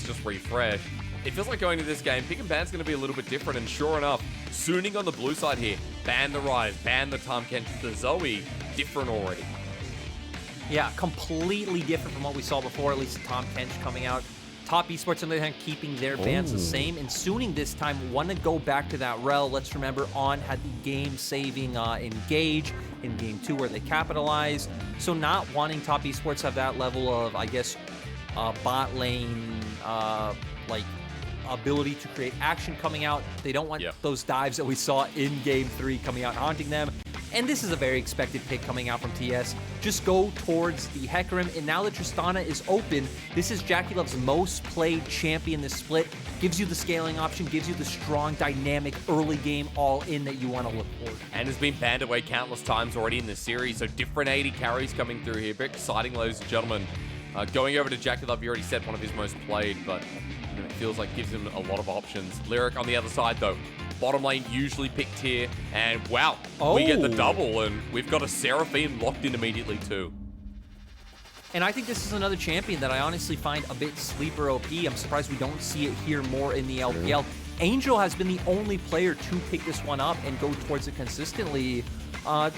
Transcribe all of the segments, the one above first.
just refresh. It feels like going to this game, pick and ban's going to be a little bit different, and sure enough, Suning on the blue side here, ban the Rise, ban the Tom Kent, the Zoe, different already. Yeah, completely different from what we saw before, at least Tom Kench coming out. Top Esports, on the other hand, keeping their bans the same. And Suning this time want to go back to that rel. Let's remember, On had the game-saving Engage in Game 2 where they capitalized. So not wanting Top Esports to have that level of, I guess, bot lane, like, ability to create action coming out. They don't want those dives that we saw in Game 3 coming out and haunting them. And this is a very expected pick coming out from TS. Just go towards the Hecarim, and now that Tristana is open, this is JackeyLove's most played champion this split. Gives you the scaling option, gives you the strong, dynamic, early game all-in that you want to look for. And has been banned away countless times already in the series, so different 80 carries coming through here. Very exciting, ladies and gentlemen. Going over to JackeyLove, you already said one of his most played, but it feels like gives him a lot of options. Lyric on the other side, though. Bottom lane usually picked here, and wow, we get the double, and we've got a Seraphine locked in immediately too. And I think this is another champion that I honestly find a bit sleeper OP. I'm surprised we don't see it here more in the LPL. Angel has been the only player to pick this one up and go towards it consistently.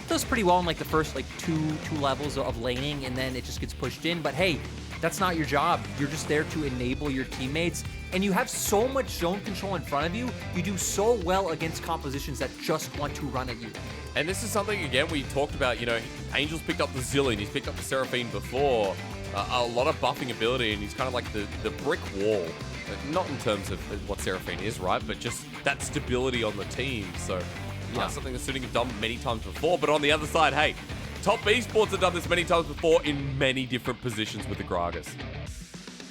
Does pretty well in like the first like two levels of laning, and then it just gets pushed in. But hey, that's not your job. You're just there to enable your teammates. And you have so much zone control in front of you. You do so well against compositions that just want to run at you. And this is something, again, we talked about, you know, Angel's picked up the Zillion, he's picked up the Seraphine before. A lot of buffing ability, and he's kind of like the brick wall. Not in terms of what Seraphine is, right? But just that stability on the team. So that's something that SUNING have done many times before. But on the other side, hey, Top Esports have done this many times before in many different positions with the Gragas.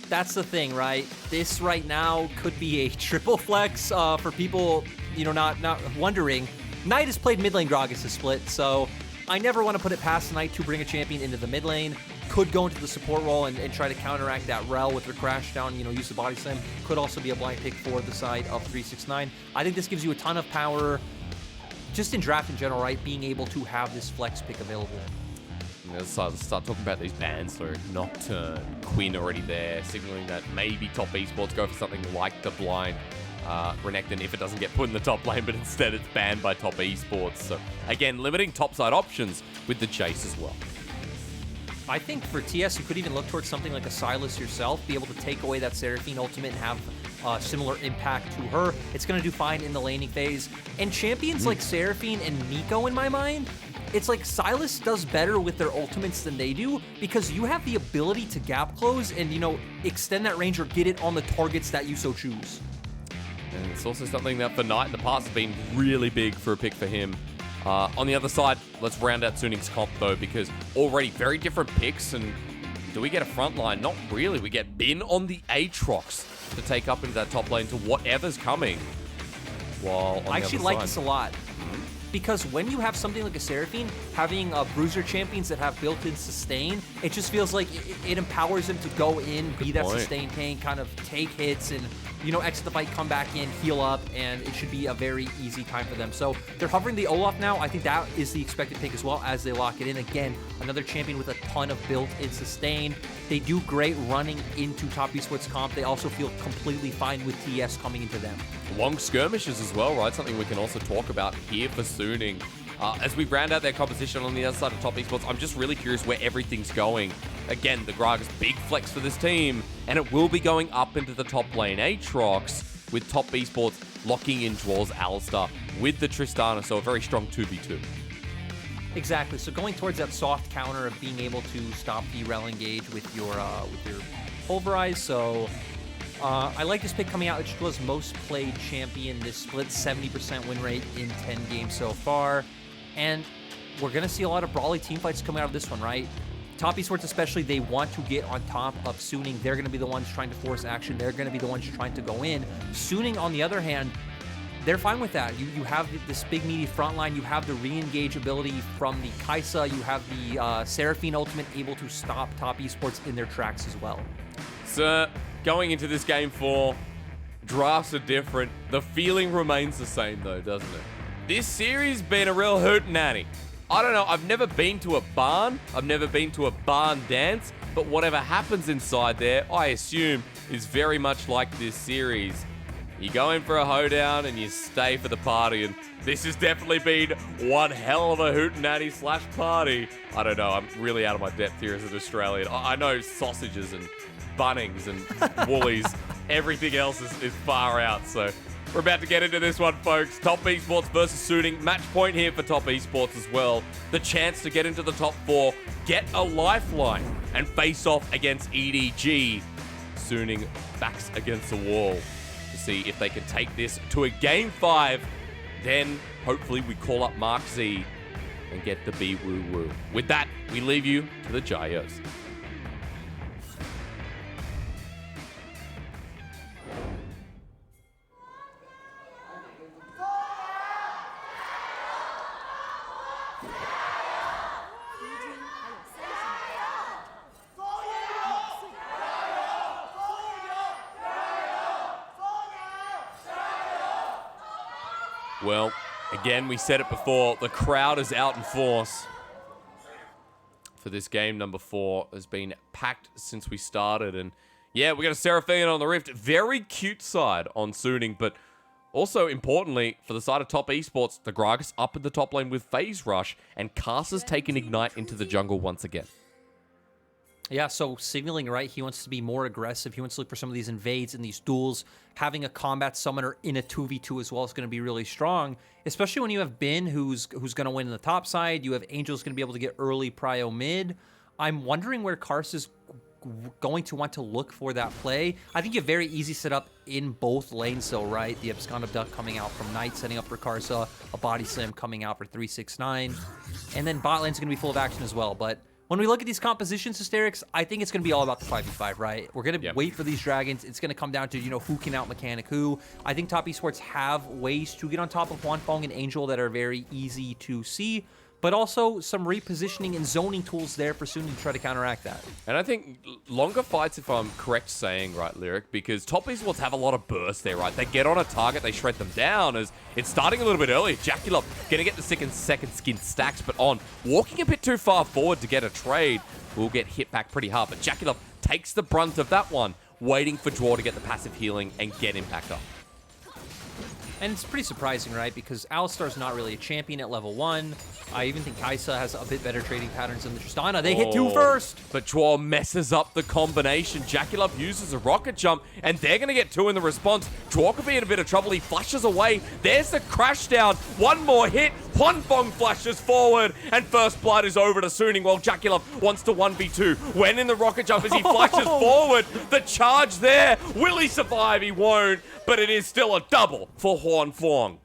That's the thing, right? This right now could be a triple flex for people, you know, not wondering. Knight has played mid lane Gragas this split, so I never want to put it past Knight to bring a champion into the mid lane. Could go into the support role and try to counteract that rel with her crash down, you know, use the body slam. Could also be a blind pick for the side of 369. I think this gives you a ton of power, just in draft in general, right? Being able to have this flex pick available. Let's start talking about these bans. So Nocturne, Quinn already there, signaling that maybe Top Esports go for something like the blind Renekton if it doesn't get put in the top lane, but instead it's banned by Top Esports. So again, limiting topside options with the chase as well. I think for TS, you could even look towards something like a Sylas yourself, be able to take away that Seraphine ultimate and have similar impact to her. It's going to do fine in the laning phase. And champions like Seraphine and Nico, in my mind, it's like Sylas does better with their ultimates than they do because you have the ability to gap close and, you know, extend that range or get it on the targets that you so choose. And it's also something that for Knight in the past has been really big for a pick for him. On the other side, let's round out Suning's comp though, because already very different picks. And do we get a front line? Not really. We get Bin on the Aatrox to take up into that top lane to whatever's coming. While on I actually like this a lot. Mm-hmm. Because when you have something like a Seraphine, having bruiser champions that have built-in sustain, it just feels like it empowers them to go in, be that sustain tank, kind of take hits, and, you know, exit the fight, come back in, heal up, and it should be a very easy time for them. So they're hovering the Olaf now. I think that is the expected pick as well as they lock it in. Again, another champion with a ton of built-in sustain. They do great running into Top Esports comp. They also feel completely fine with TS coming into them. Long skirmishes as well, right? Something we can also talk about here for Suning. As we round out their composition on the other side of Top Esports, I'm just really curious where everything's going. Again, the Gragas, big flex for this team, and it will be going up into the top lane. Aatrox with Top Esports locking in towards Alistar with the Tristana, so a very strong 2v2. Exactly. So going towards that soft counter of being able to stop the rel engage with your pulverize. So I like this pick coming out. It was most played champion this split, 70% win rate in 10 games so far. And we're going to see a lot of brawly teamfights coming out of this one, right? Top Esports especially, they want to get on top of Suning. They're going to be the ones trying to force action. They're going to be the ones trying to go in. Suning, on the other hand, they're fine with that. You have this big meaty front line. You have the re-engage ability from the Kaisa. You have the Seraphine ultimate able to stop Top Esports in their tracks as well. So going into this game 4, drafts are different. The feeling remains the same though, doesn't it? This series been a real hootenanny. I don't know. I've never been to a barn. I've never been to a barn dance. But whatever happens inside there, I assume, is very much like this series. You go in for a hoedown and you stay for the party. And this has definitely been one hell of a hootenanny / party. I don't know. I'm really out of my depth here as an Australian. I know sausages and Bunnings and Woolies. Everything else is far out. So we're about to get into this one, folks. Top Esports versus SUNING. Match point here for Top Esports as well. The chance to get into the top 4, get a lifeline, and face off against EDG. SUNING backs against the wall to see if they can take this to a Game 5. Then, hopefully, we call up Mark Z and get the B-woo-woo. With that, we leave you to the Gyos. Well, again, we said it before, the crowd is out in force for this game. Number 4 has been packed since we started. And yeah, we got a Seraphine on the Rift. Very cute side on SUNING, but also importantly, for the side of Top Esports, the Gragas up in the top lane with Phase Rush, and Karsa's taken Ignite into the jungle once again. Yeah, so signaling, right, he wants to be more aggressive. He wants to look for some of these invades and these duels. Having a combat summoner in a 2v2 as well is going to be really strong, especially when you have Bin, who's going to win in the top side. You have Angel's going to be able to get early prio mid. I'm wondering where Karsa's going to want to look for that play. I think you have very easy setup in both lanes, though, right? The Abscond of Duck coming out from Knight, setting up for Karsa, a Body Slam coming out for 369, and then bot lane's going to be full of action as well, but when we look at these compositions, Hysterics, I think it's going to be all about the 5v5, right? We're going to wait for these dragons. It's going to come down to, who can out-mechanic who. I think Top Esports have ways to get on top of Huanfeng and Angel that are very easy to see, but also some repositioning and zoning tools there for SUNING to try to counteract that. And I think longer fights, if I'm correct saying, right, Lyric, because Top Esports have a lot of burst there, right? They get on a target, they shred them down, as it's starting a little bit early. Jaculov going to get the second skin stacks, but on walking a bit too far forward to get a trade, will get hit back pretty hard. But Jaculov takes the brunt of that one, waiting for Draw to get the passive healing and get impact up. And it's pretty surprising, right? Because Alistar's not really a champion at level 1. I even think Kaisa has a bit better trading patterns than the Tristana. They hit 2 first. But Chua messes up the combination. Jaculov uses a rocket jump, and they're going to get 2 in the response. Chua could be in a bit of trouble. He flashes away. There's the crash down. One more hit. Huanfeng flashes forward, and first blood is over to SUNING while Jaculov wants to 1v2. When in the rocket jump as he flashes forward, the charge there. Will he survive? He won't, but it is still a double for Huanfeng.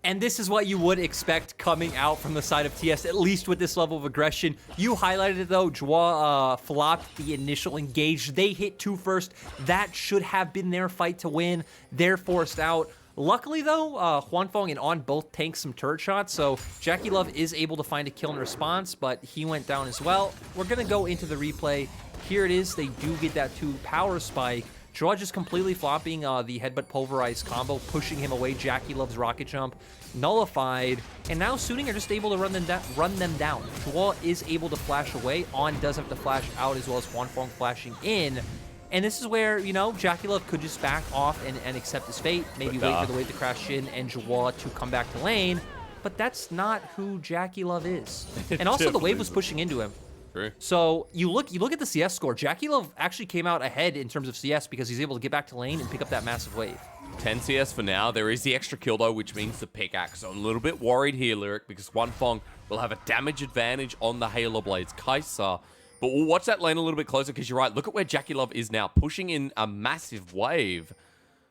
And this is what you would expect coming out from the side of TS, at least with this level of aggression. You highlighted it, though. Jwa flopped the initial engage. They hit 2 first. That should have been their fight to win. They're forced out. Luckily, though, Huanfeng and On both tanked some turret shots, so Jaculov is able to find a kill in response, but he went down as well. We're going to go into the replay. Here it is. They do get that 2 power spike. Draw just completely flopping the headbutt pulverized combo, pushing him away. Jaculov's rocket jump nullified, and now SUNING are just able to run them down. Draw is able to flash away. On does have to flash out, as well as Huanfeng flashing in. And this is where, Jaculov could just back off and accept his fate. Maybe wait for the wave to crash in and Jwa to come back to lane. But that's not who Jaculov is. And also the wave was pushing into him. True. So you look at the CS score. Jaculov actually came out ahead in terms of CS because he's able to get back to lane and pick up that massive wave. 10 CS for now. There is the extra kill, though, which means the pickaxe. So I'm a little bit worried here, Lyric, because Huanfeng will have a damage advantage on the Halo Blades Kaisa. But we'll watch that lane a little bit closer, because you're right. Look at where Jaculov is now, pushing in a massive wave.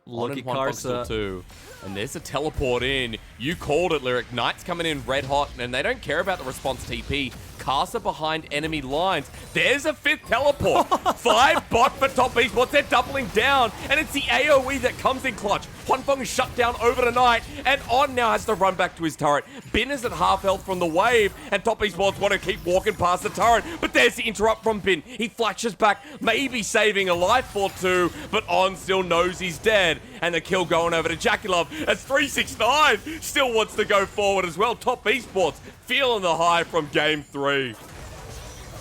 Look at Karsa too. And there's a teleport in. You called it, Lyric. Knight's coming in red hot, and they don't care about the response TP. Karsa behind enemy lines. There's a 5th teleport. 5 bot for top Esports. They're doubling down, and it's the AoE that comes in clutch. Huanfeng is shut down overnight, and On now has to run back to his turret. Bin is at half health from the wave, and top Esports want to keep walking past the turret, but there's the interrupt from Bin. He flashes back, maybe saving a life or two, but On still knows he's dead, and the kill going over to Jackie as 369 still wants to go forward as well. Top Esports feeling the high from Game 3.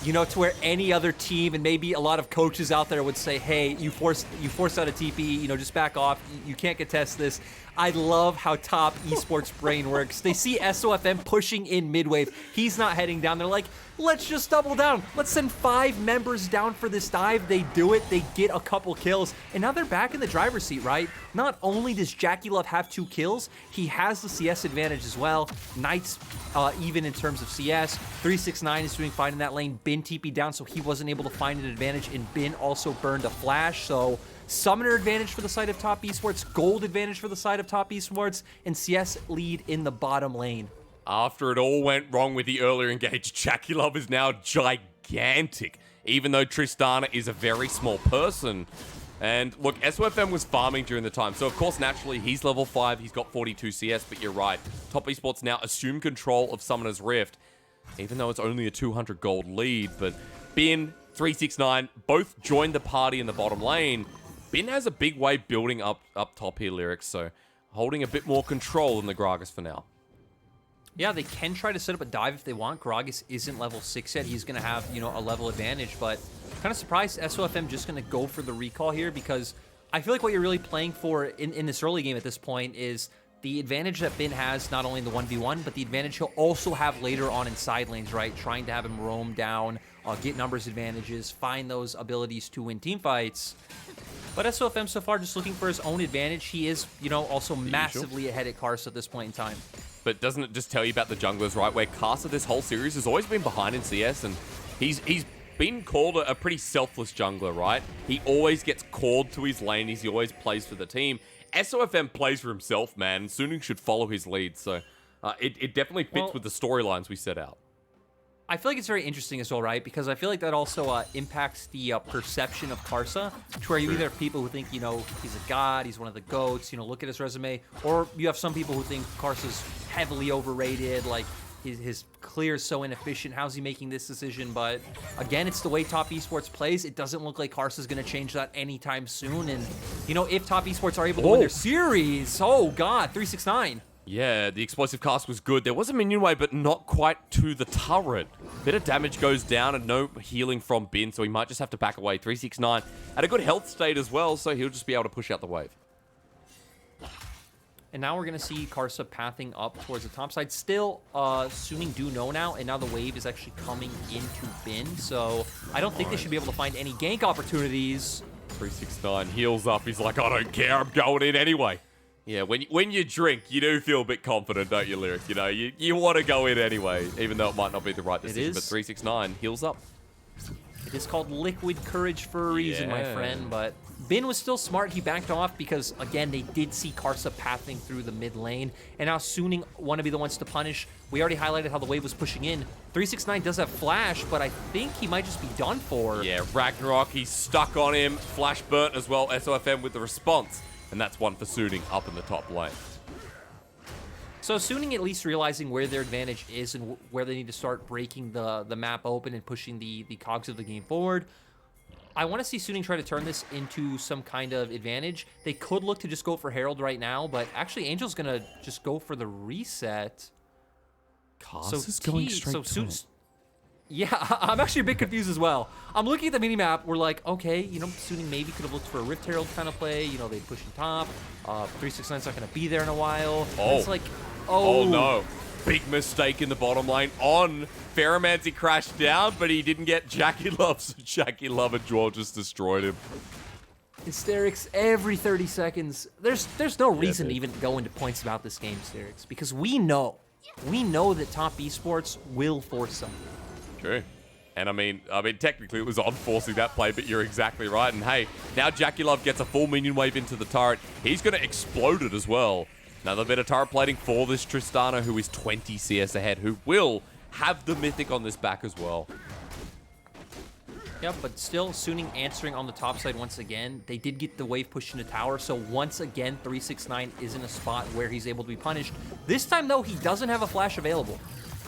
You know, to where any other team and maybe a lot of coaches out there would say, hey, you forced out a TP, you know, just back off. You can't contest this. I love how top Esports brain works. They see SOFM pushing in mid-wave. He's not heading down. They're like, let's just double down. Let's send 5 members down for this dive. They do it. They get a couple kills. And now they're back in the driver's seat, right? Not only does Jackie Love have 2 kills, he has the CS advantage as well. Knight's even in terms of CS. 369 is doing fine in that lane. Bin TP down, so he wasn't able to find an advantage. And Bin also burned a flash, so Summoner advantage for the side of top Esports, Gold advantage for the side of top Esports, and CS lead in the bottom lane. After it all went wrong with the earlier engage, Jackie Love is now gigantic, even though Tristana is a very small person. And look, SOFM was farming during the time, so of course, naturally, he's level 5, he's got 42 CS, but you're right. Top Esports now assume control of Summoner's Rift, even though it's only a 200 gold lead, but Bin, 369, both joined the party in the bottom lane. Bin has a big wave building up top here, Lyrics, so holding a bit more control than the Gragas for now. Yeah, they can try to set up a dive if they want. Gragas isn't level 6 yet. He's going to have, you know, a level advantage, but kind of surprised SOFM just going to go for the recall here, because I feel like what you're really playing for in this early game at this point is the advantage that Bin has, not only in the 1v1, but the advantage he'll also have later on in side lanes, right? Trying to have him roam down, get numbers advantages, find those abilities to win team fights. But SOFM so far just looking for his own advantage. He is, you know, also massively ahead at Karsa at this point in time. But doesn't it just tell you about the junglers, right? Where Karsa this whole series has always been behind in CS, and he's been called a pretty selfless jungler, right? He always gets called to his lane. He always plays for the team. SOFM plays for himself, man, and SUNING should follow his lead. So it definitely fits with the storylines we set out. I feel like it's very interesting as well, right? Because I feel like that also impacts the perception of Karsa, to where you either have people who think, you know, he's a god, he's one of the GOATs, you know, look at his resume, or you have some people who think Karsa's heavily overrated, like his clear is so inefficient, how's he making this decision? But again, it's the way top Esports plays. It doesn't look like Karsa's going to change that anytime soon. And, you know, if top Esports are able to win their series, oh god, 369. Yeah, the explosive cast was good. There was a minion wave, but not quite to the turret. Bit of damage goes down and no healing from Bin, so he might just have to back away. 369 at a good health state as well, so he'll just be able to push out the wave. And now we're going to see Karsa pathing up towards the top side. Still, SUNING do know now, and now the wave is actually coming into Bin, so I don't think they should be able to find any gank opportunities. 369 heals up. He's like, I don't care, I'm going in anyway. Yeah, when you drink, you do feel a bit confident, don't you, Lyric? You know, you want to go in anyway, even though it might not be the right decision. But 369 heals up. It is called liquid courage for a reason, my friend. But Bin was still smart. He backed off because, again, they did see Karsa pathing through the mid lane. And now SUNING want to be the ones to punish. We already highlighted how the wave was pushing in. 369 does have flash, but I think he might just be done for. Yeah, Ragnarok, he's stuck on him. Flash burnt as well. SOFM with the response. And that's one for SUNING up in the top lane. So SUNING at least realizing where their advantage is and where they need to start breaking the map open and pushing the cogs of the game forward. I want to see SUNING try to turn this into some kind of advantage. They could look to just go for Herald right now, but actually Angel's going to just go for the reset. Karsa's going straight to it. Yeah, I'm actually a bit confused as well. I'm looking at the minimap. We're like, okay, you know, SUNING maybe could have looked for a Rift Herald kind of play. You know, they push in top. 369's not going to be there in a while. Oh. It's like, oh no. Big mistake in the bottom lane on Ferromancy crashed down, but he didn't get Jackie Love, so Jackie Love and Dwarf just destroyed him. Hysterics every 30 seconds. There's no reason to even go into points about this game, Hysterics, because we know that top Esports will force something. True. And I mean, technically it was on forcing that play, but you're exactly right. And hey, now Jackie Love gets a full minion wave into the turret. He's going to explode it as well. Another bit of turret plating for this Tristana, who is 20 CS ahead, who will have the Mythic on this back as well. Yep, but still, Suning answering on the top side once again. They did get the wave pushed into tower, so once again, 369 is in a spot where he's able to be punished. This time, though, he doesn't have a flash available.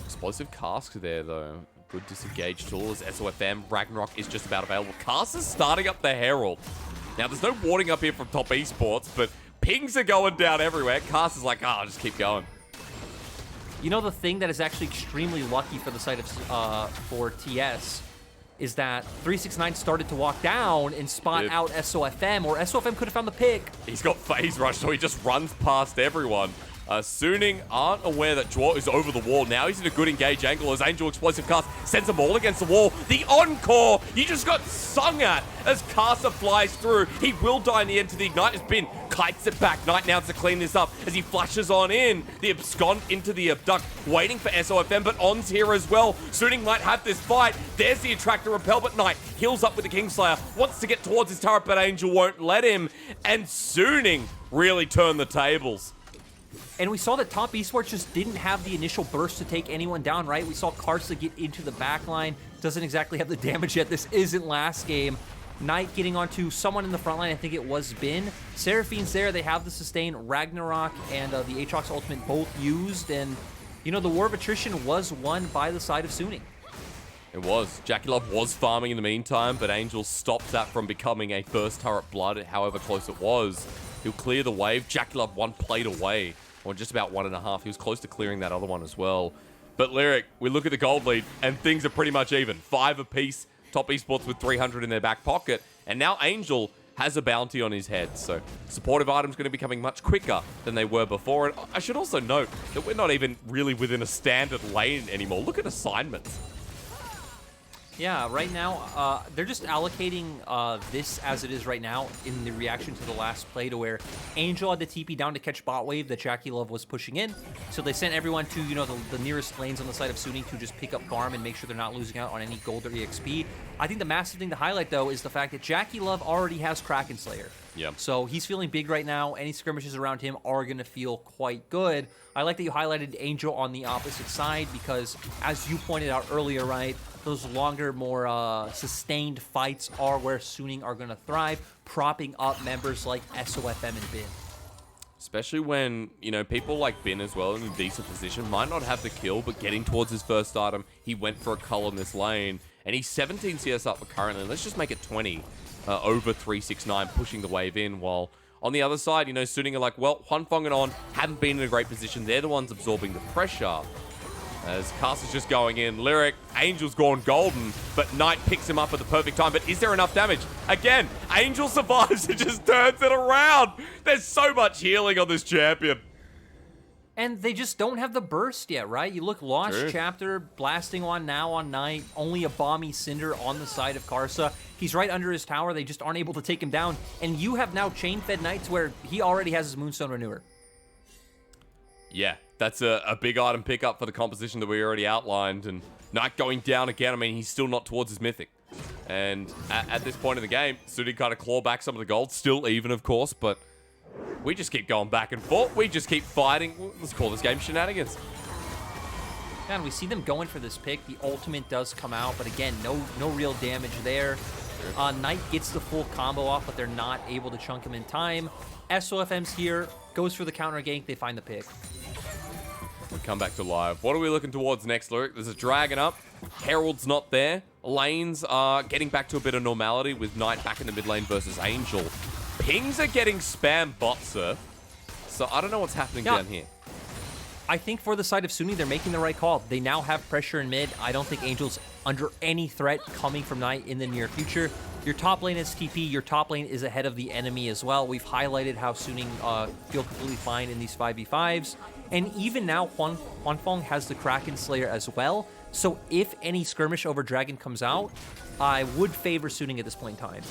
Explosive cask there, though. Good disengage tool as SOFM. Ragnarok is just about available. Cast is starting up the Herald. Now, there's no warning up here from top esports, but pings are going down everywhere. Cast is like, I'll just keep going. You know, the thing that is actually extremely lucky for the side of for TS is that 369 started to walk down and spot out SOFM, or SOFM could have found the pick. He's got phase rush, so he just runs past everyone. Suning aren't aware that Draw is over the wall. Now he's in a good engage angle as Angel Explosive Cast sends them all against the wall. The encore, you just got sung at as Caster flies through. He will die in the end to the Ignite as Bin kites it back. Knight now to clean this up as he flashes on in. The Abscond into the Abduct, waiting for SOFM, but On's here as well. Suning might have this fight. There's the Attractor Repel, but Knight heals up with the Kingslayer. Wants to get towards his turret, but Angel won't let him. And Suning really turned the tables. And we saw that top esports just didn't have the initial burst to take anyone down, right? We saw Karsa get into the back line. Doesn't exactly have the damage yet. This isn't last game. Knight getting onto someone in the front line. I think it was Bin. Seraphine's there. They have the sustain. Ragnarok and the Aatrox ultimate both used. And, you know, the war of attrition was won by the side of Suning. It was. Jackie Love was farming in the meantime, but Angel stopped that from becoming a first turret blood, however close it was. He'll clear the wave. Jackie Love one plate away. Or just about 1.5. He was close to clearing that other one as well. But Lyric, we look at the gold lead, and things are pretty much even. 5 apiece. Top esports with 300 in their back pocket. And now Angel has a bounty on his head. So supportive items going to be coming much quicker than they were before. And I should also note that we're not even really within a standard lane anymore. Look at assignments. Yeah, right now, they're just allocating this as it is right now in the reaction to the last play to where Angel had the TP down to catch bot wave that Jackie Love was pushing in. So they sent everyone to, you know, the nearest lanes on the side of Suning to just pick up farm and make sure they're not losing out on any gold or EXP. I think the massive thing to highlight, though, is the fact that Jackie Love already has Kraken Slayer. Yeah. So he's feeling big right now. Any skirmishes around him are going to feel quite good. I like that you highlighted Angel on the opposite side because, as you pointed out earlier, right, those longer, more sustained fights are where Suning are going to thrive, propping up members like SOFM and Bin. Especially when, you know, people like Bin as well in a decent position might not have the kill, but getting towards his first item, he went for a cull in this lane, and he's 17 CS up currently. Let's just make it 20 over 369, pushing the wave in, while on the other side, you know, Suning are like, well, Huanfeng and On haven't been in a great position. They're the ones absorbing the pressure. As Caster's just going in. Lyric, Angel's gone golden, but Knight picks him up at the perfect time. But is there enough damage? Again, Angel survives and just turns it around. There's so much healing on this champion. And they just don't have the burst yet, right? You look Lost True. Chapter, blasting on now on Knight, only a Bomby Cinder on the side of Karsa. He's right under his tower. They just aren't able to take him down. And you have now chain-fed Knights where he already has his Moonstone Renewer. Yeah, that's a big item pickup for the composition that we already outlined. And Knight going down again. I mean, he's still not towards his mythic. And at this point in the game, Suning kind of claw back some of the gold. Still even, of course, but we just keep going back and forth. We just keep fighting. Let's call this game shenanigans. Yeah, and we see them going for this pick. The ultimate does come out, but again, no real damage there. Knight gets the full combo off, but they're not able to chunk him in time. SOFM's here, goes for the counter gank. They find the pick. We come back to live. What are we looking towards next, Lyric? There's a dragon up. Herald's not there. Lanes are getting back to a bit of normality with Knight back in the mid lane versus Angel. Pings are getting spam bot surf. So I don't know what's happening down here. I think for the side of Suning, they're making the right call. They now have pressure in mid. I don't think Angel's under any threat coming from Knight in the near future. Your top lane is TP. Your top lane is ahead of the enemy as well. We've highlighted how Suning feel completely fine in these 5v5s. And even now, Huanfeng has the Kraken Slayer as well. So if any skirmish over Dragon comes out, I would favor Suning at this point in time.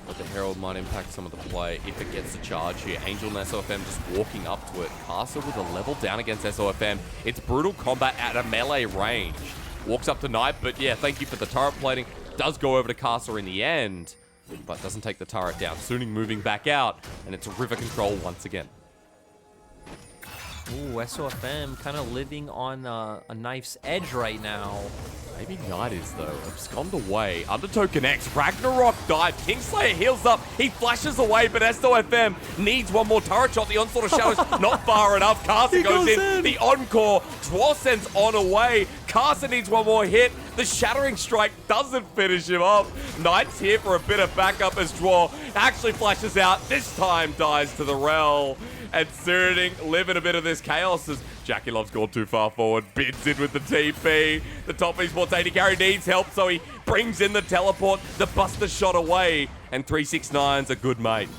But the Herald might impact some of the play if it gets the charge here. Angel and SOFM just walking up to it. Caster with a level down against SOFM. It's brutal combat at a melee range. Walks up to Knight, but yeah, thank you for the turret plating. Does go over to Caster in the end, but doesn't take the turret down. Suning moving back out, and it's river control once again. Ooh, SOFM kind of living on a knife's edge right now. Maybe Knight is, though. Abscond away. Undertow connects. Ragnarok dive. Kingslayer heals up. He flashes away, but SOFM needs one more turret shot. The onslaught of shadows not far enough. Carson goes in. The encore. Dwar sends on away. Carson needs one more hit. The shattering strike doesn't finish him off. Knight's here for a bit of backup as Dwar actually flashes out. This time dies to the Rel. And Suning living a bit of this chaos as Jackie Love's gone too far forward. Bids in with the TP. The top Esports AD carry needs help, so he brings in the teleport. The buster shot away. And 369's a good mate.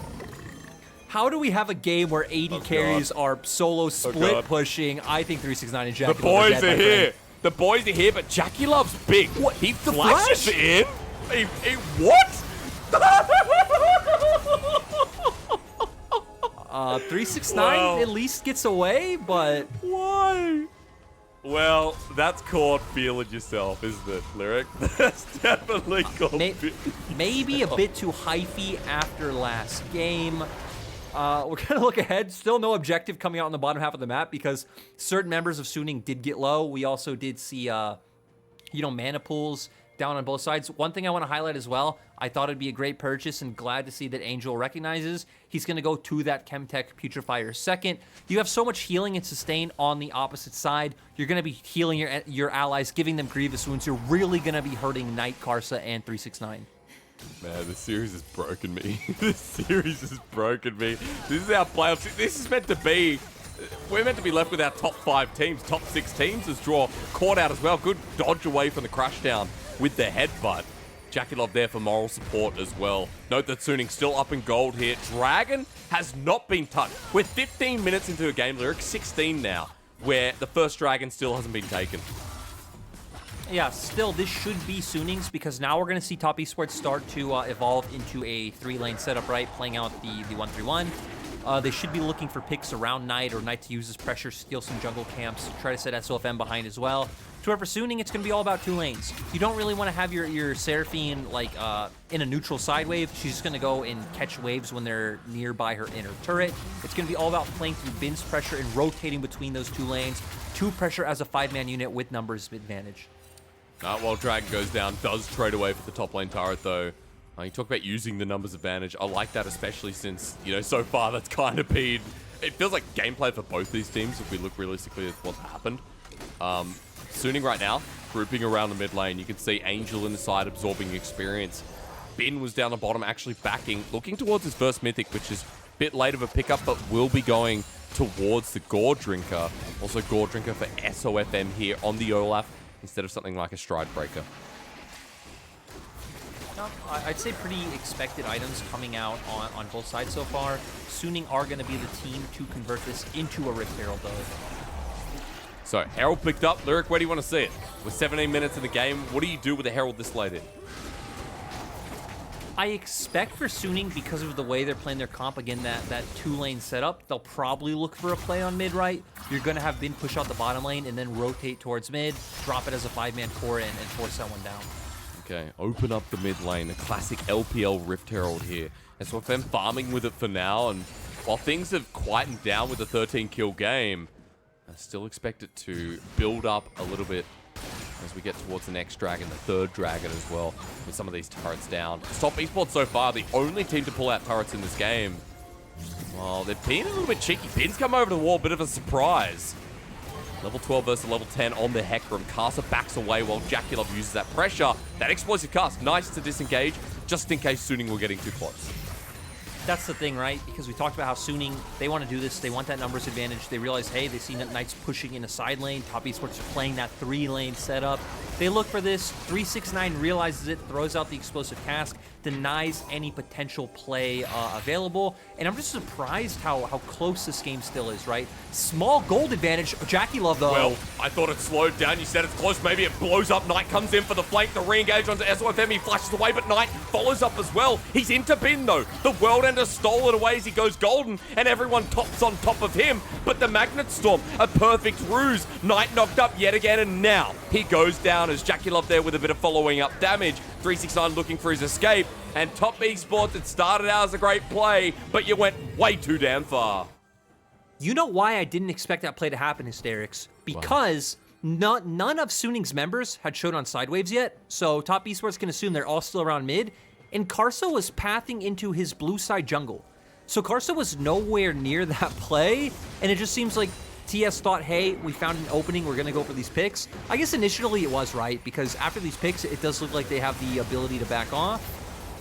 How do we have a game where 80 carries are solo split pushing? I think 369 and Jackie The boys are here. The boys are here, but Jackie Love's big. What? He flashes in? What? 369 at least gets away, but... Why? Well, that's called feeling yourself, isn't it, Lyric? That's definitely called maybe a bit too hyphy after last game. We're going to look ahead. Still no objective coming out on the bottom half of the map because certain members of Suning did get low. We also did see, mana pools down on both sides. One thing I want to highlight as well, I thought it'd be a great purchase and glad to see that Angel recognizes he's going to go to that Chemtech Putrefier second. You have so much healing and sustain on the opposite side. You're going to be healing your allies, giving them grievous wounds. You're really going to be hurting Knight, Karsa, and 369. Man, this series has broken me. This series has broken me. This is our playoffs. This is meant to be... We're meant to be left with our top 5 teams, top 6 teams as Draw caught out as well. Good dodge away from the crash down with the headbutt. Jackie Love there for moral support as well. Note that Suning still up in gold here. Dragon has not been touched. We're 15 minutes into a game, Lyric, 16 now, where the first Dragon still hasn't been taken. Yeah, still, this should be Suning's because now we're going to see Top Esports start to evolve into a 3-lane setup, right? Playing out the 1-3-1. They should be looking for picks around Knight or Knight to use his pressure, steal some jungle camps, try to set SOFM behind as well. However, for Suning, it's going to be all about 2 lanes. You don't really want to have your Seraphine like in a neutral side wave. She's just going to go and catch waves when they're nearby her inner turret. It's going to be all about playing through Bin's pressure and rotating between those 2 lanes. 2 pressure as a 5-man unit with numbers advantage. While Dragon goes down, does trade away for the top lane turret though. You talk about using the numbers advantage. I like that, especially since, so far that's kind of been... It feels like gameplay for both these teams if we look realistically at what's happened. Suning right now, grouping around the mid lane. You can see Angel in the side absorbing experience. Bin was down the bottom, actually backing, looking towards his first mythic, which is a bit late of a pickup, but will be going towards the Gore Drinker. Also Gore Drinker for SOFM here on the Olaf instead of something like a Stride Breaker. No, I'd say pretty expected items coming out on both sides so far. Suning are going to be the team to convert this into a Rift Herald, though. So, Herald picked up. Lyric, where do you want to see it? We're 17 minutes in the game. What do you do with a Herald this late in? I expect for Suning, because of the way they're playing their comp, again, that 2-lane setup, they'll probably look for a play on mid, right? You're going to have Bin push out the bottom lane and then rotate towards mid, drop it as a 5-man core and force someone down. Okay, open up the mid lane. A classic LPL Rift Herald here. SOFM farming with it for now, and while things have quietened down with the 13-kill game, I still expect it to build up a little bit as we get towards the next dragon, the 3rd dragon as well, with some of these turrets down. Top Esports so far, the only team to pull out turrets in this game. Well, they've been a little bit cheeky. Bin's come over the wall, bit of a surprise. Level 12 versus level 10 on the Hecarim. Karsa backs away while Jackie Love uses that pressure. That explosive cast, nice to disengage, just in case Suning were getting too close. That's the thing, right? Because we talked about how Suning, they want to do this. They want that numbers advantage. They realize, hey, they see Knights pushing in a side lane. Top Esports are playing that 3-lane setup. They look for this. 369 realizes it, throws out the explosive cask, denies any potential play available. And I'm just surprised how close this game still is, right? Small gold advantage. Jackie Love, though. Well, I thought it slowed down. You said it's close. Maybe it blows up. Knight comes in for the flank. The re-engage onto SOFM. He flashes away, but Knight follows up as well. He's into Bin, though. The World Ender stole it away as he goes golden, and everyone tops on top of him. But the Magnet Storm, a perfect ruse. Knight knocked up yet again, and now he goes down as Jackie Love there with a bit of following up damage. 369 looking for his escape. And Top Esports, it started out as a great play, but you went way too damn far. You know why I didn't expect that play to happen, Hysterics? Because none of Suning's members had showed on side waves yet, so Top Esports can assume they're all still around mid, and Karsa was pathing into his blue side jungle. So Karsa was nowhere near that play, and it just seems like TS thought, hey, we found an opening, we're going to go for these picks. I guess initially it was right, because after these picks, it does look like they have the ability to back off.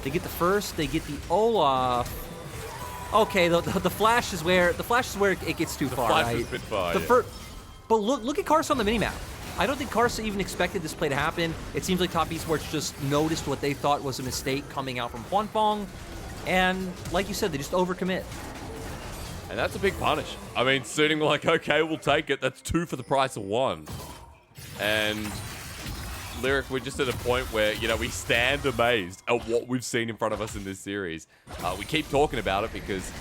They get the first, they get the Olaf. Okay, the flash is where it gets too far, right? The flash is a bit far, But look at Karsa on the minimap. I don't think Karsa even expected this play to happen. It seems like Top Esports just noticed what they thought was a mistake coming out from Hwanfong, and like you said, they just overcommit. And that's a big punish. I mean, Suning like, okay, we'll take it. That's 2 for the price of 1. And Lyric, we're just at a point where, you know, we stand amazed at what we've seen in front of us in this series. We keep talking about it because,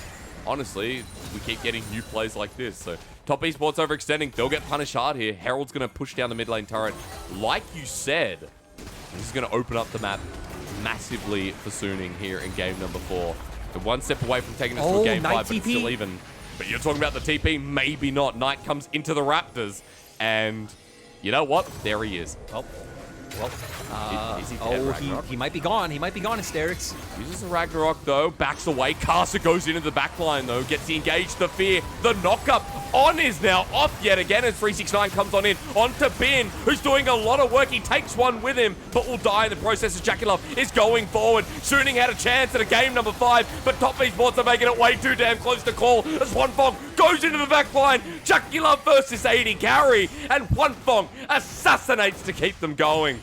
honestly, we keep getting new plays like this. So, Top Esports overextending. They'll get punished hard here. Herald's going to push down the mid lane turret. Like you said, this is going to open up the map massively for Suning here in game number 4. They're 1 step away from taking us to a game 5, but it's still even. But you're talking about the TP, maybe not. Knight comes into the Raptors, and you know what? There he is. Oh. Well, is he dead, he might be gone. He might be gone, Hysterics. Uses the Ragnarok, though. Backs away. Karsa goes into the backline, though. Gets the engage, the fear. The knockup on is now off yet again as 369 comes on in. On to Bin, who's doing a lot of work. He takes one with him, but will die in the process as Jakilov is going forward. Suning had a chance at a game number 5, but Top Esports are making it way too damn close to call as Hwanfong goes into the backline. Jakilov versus 80 carry, and Hwanfong assassinates to keep them going.